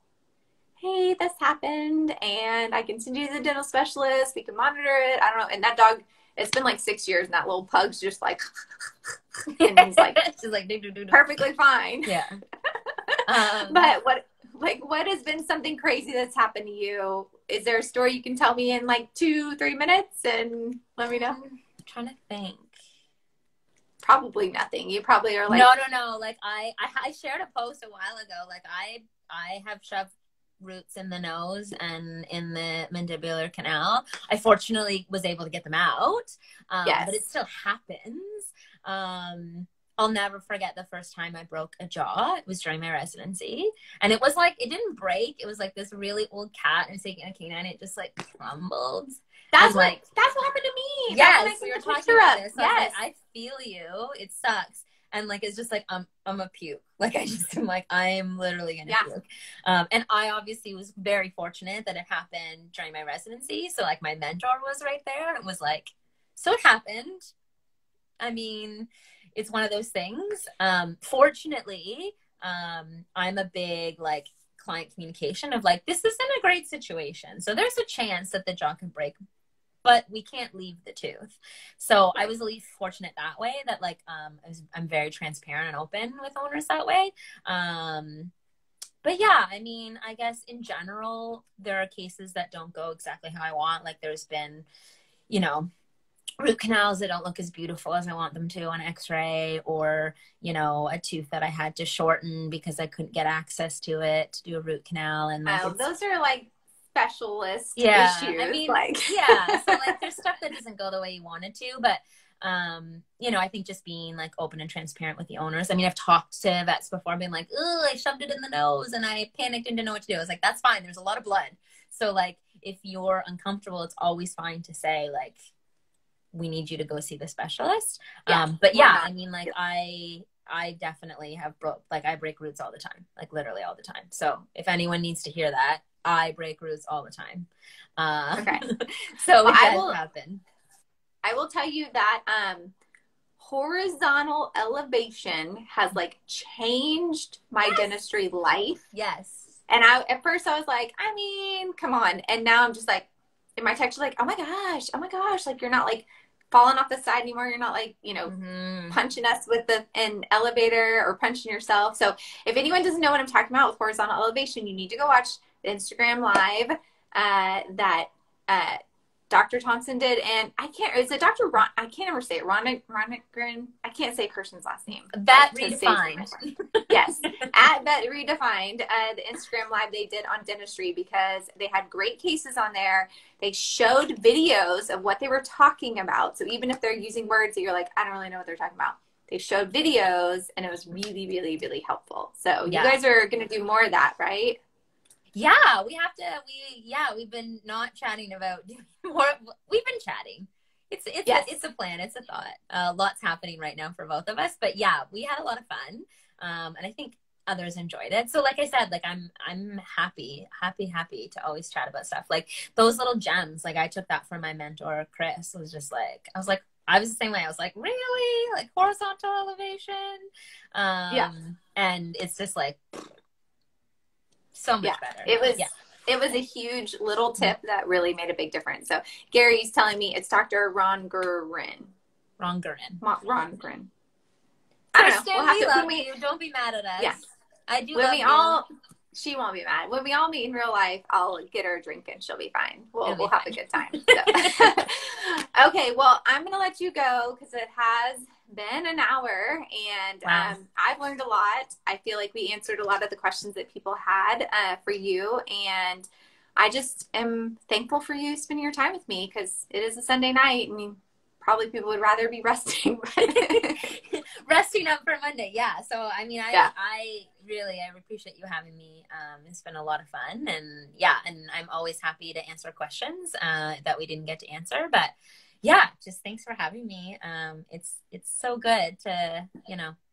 Speaker 1: hey, this happened and I can send you to the dental specialist. We can monitor it. I don't know. And that dog, it's been like 6 years and that little pug's just like, and he's like,
Speaker 2: she's like,
Speaker 1: perfectly fine.
Speaker 2: Yeah.
Speaker 1: But what has been something crazy that's happened to you? Is there a story you can tell me in like 2-3 minutes and let me know?
Speaker 2: I'm trying to think.
Speaker 1: Probably nothing. You probably are like,
Speaker 2: no. Like, I shared a post a while ago. Like, I have shoved roots in the nose and in the mandibular canal. I fortunately was able to get them out. But it still happens. I'll never forget the first time I broke a jaw. It was during my residency. And it was like, it didn't break. It was like this really old cat and taking a canine. It just like crumbled.
Speaker 1: That's what happened to me.
Speaker 2: Yes, we were talking about this. Yes. I feel you. It sucks. And like, it's just like, I'm a puke. Like, I'm like, I'm literally going to puke. And I obviously was very fortunate that it happened during my residency. So like, my mentor was right there. It was like, so it happened. I mean, it's one of those things. Fortunately, I'm a big like client communication of like, this isn't a great situation. So there's a chance that the jaw can break, but we can't leave the tooth. So I was at least fortunate that way, that like, I'm very transparent and open with owners that way. But yeah, I mean, I guess in general, there are cases that don't go exactly how I want. Like, there's been, you know, root canals that don't look as beautiful as I want them to on x-ray, or, you know, a tooth that I had to shorten because I couldn't get access to it to do a root canal. And like,
Speaker 1: those are like specialist issues.
Speaker 2: I mean,
Speaker 1: like,
Speaker 2: so like, there's stuff that doesn't go the way you want it to, but you know, I think just being like open and transparent with the owners. I mean, I've talked to vets before being like, oh, I shoved it in the nose and I panicked and didn't know what to do. I was like, that's fine. There's a lot of blood. So like, if you're uncomfortable, it's always fine to say like, we need you to go see the specialist. But yeah, I mean, like, I definitely have I break roots all the time, like literally all the time. So if anyone needs to hear that, I break roots all the time.
Speaker 1: Okay.
Speaker 2: So well, it does happen.
Speaker 1: I will tell you that horizontal elevation has like changed my dentistry life.
Speaker 2: Yes.
Speaker 1: And at first I was like, I mean, come on. And now I'm just like, in my text, like, oh my gosh, like, you're not like falling off the side anymore. You're not like, you know, punching us with an elevator or punching yourself. So if anyone doesn't know what I'm talking about with horizontal elevation, you need to go watch the Instagram live that Dr. Thompson did, and is it Dr. Ron? I can't ever say it. Ronigren. I can't say Kirsten's last name.
Speaker 2: Vet Redefined.
Speaker 1: Yes, at Vet Redefined, the Instagram live they did on dentistry, because they had great cases on there. They showed videos of what they were talking about. So even if they're using words that you're like, I don't really know what they're talking about, they showed videos, and it was really, really, really helpful. So you guys are going to do more of that, right?
Speaker 2: Yeah, we have to. We've been not chatting about doing more. We've been chatting. It's a plan. It's a thought. Lots happening right now for both of us. But yeah, we had a lot of fun, and I think others enjoyed it. So like I said, like I'm happy to always chat about stuff like those little gems. Like I took that from my mentor Chris. It was just like I was the same way. I was like, really, like horizontal elevation, and it's just like. So much better. It was a huge little tip that really made a big difference. So Gary's telling me it's Dr. Rongren. Rongren.
Speaker 1: Rongren.
Speaker 2: I don't know. We love you. Don't be mad at us.
Speaker 1: Yes.
Speaker 2: I do
Speaker 1: when
Speaker 2: love
Speaker 1: we
Speaker 2: you.
Speaker 1: all, she won't be mad. When we all meet in real life, I'll get her a drink and she'll be fine. We'll have a good time. So. Okay, well, I'm going to let you go because it has been an hour, and
Speaker 2: wow.
Speaker 1: I've learned a lot. I feel like we answered a lot of the questions that people had for you, and I just am thankful for you spending your time with me, because it is a Sunday night. I mean, probably people would rather be resting.
Speaker 2: Resting up for Monday, yeah. So, I mean, I really appreciate you having me. It's been a lot of fun, and I'm always happy to answer questions that we didn't get to answer, but yeah, just thanks for having me. It's so good to,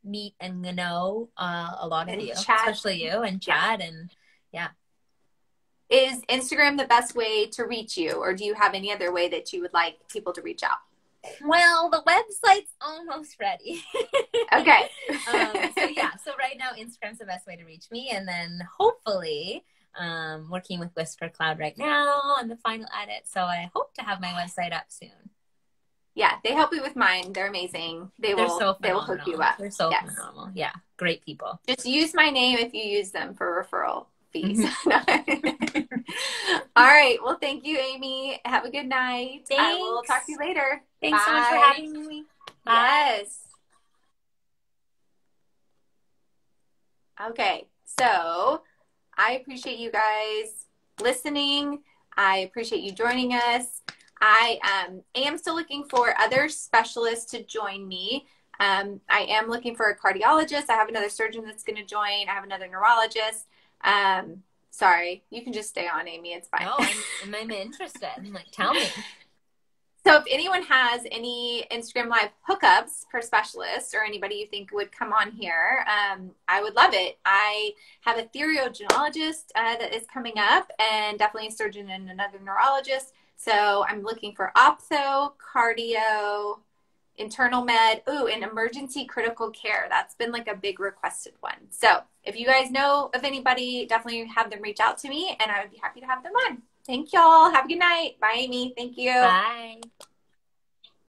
Speaker 2: meet and know a lot of you, chat. Especially you, and chat. And
Speaker 1: Is Instagram the best way to reach you, or do you have any other way that you would like people to reach out?
Speaker 2: Well, the website's almost ready.
Speaker 1: Okay.
Speaker 2: So right now Instagram's the best way to reach me, and then hopefully working with Whisper Cloud right now on the final edit. So I hope to have my website up soon.
Speaker 1: Yeah, they help you with mine. They're amazing. They will hook you up.
Speaker 2: They're so phenomenal. Yeah, great people.
Speaker 1: Just use my name if you use them for referral fees. All right. Well, thank you, Amy. Have a good night.
Speaker 2: Thanks.
Speaker 1: I will talk to you later.
Speaker 2: Thanks so much for having me. Bye.
Speaker 1: Yes. Okay. So I appreciate you guys listening. I appreciate you joining us. I am still looking for other specialists to join me. I am looking for a cardiologist. I have another surgeon that's going to join. I have another neurologist. Sorry, you can just stay on, Amy. It's fine.
Speaker 2: No, I'm interested. Like, tell me.
Speaker 1: So if anyone has any Instagram Live hookups for specialists, or anybody you think would come on here, I would love it. I have a theriogenologist that is coming up, and definitely a surgeon and another neurologist. So I'm looking for optho, cardio, internal med, and emergency critical care. That's been like a big requested one. So if you guys know of anybody, definitely have them reach out to me, and I would be happy to have them on. Thank y'all. Have a good night. Bye, Amy. Thank you.
Speaker 2: Bye.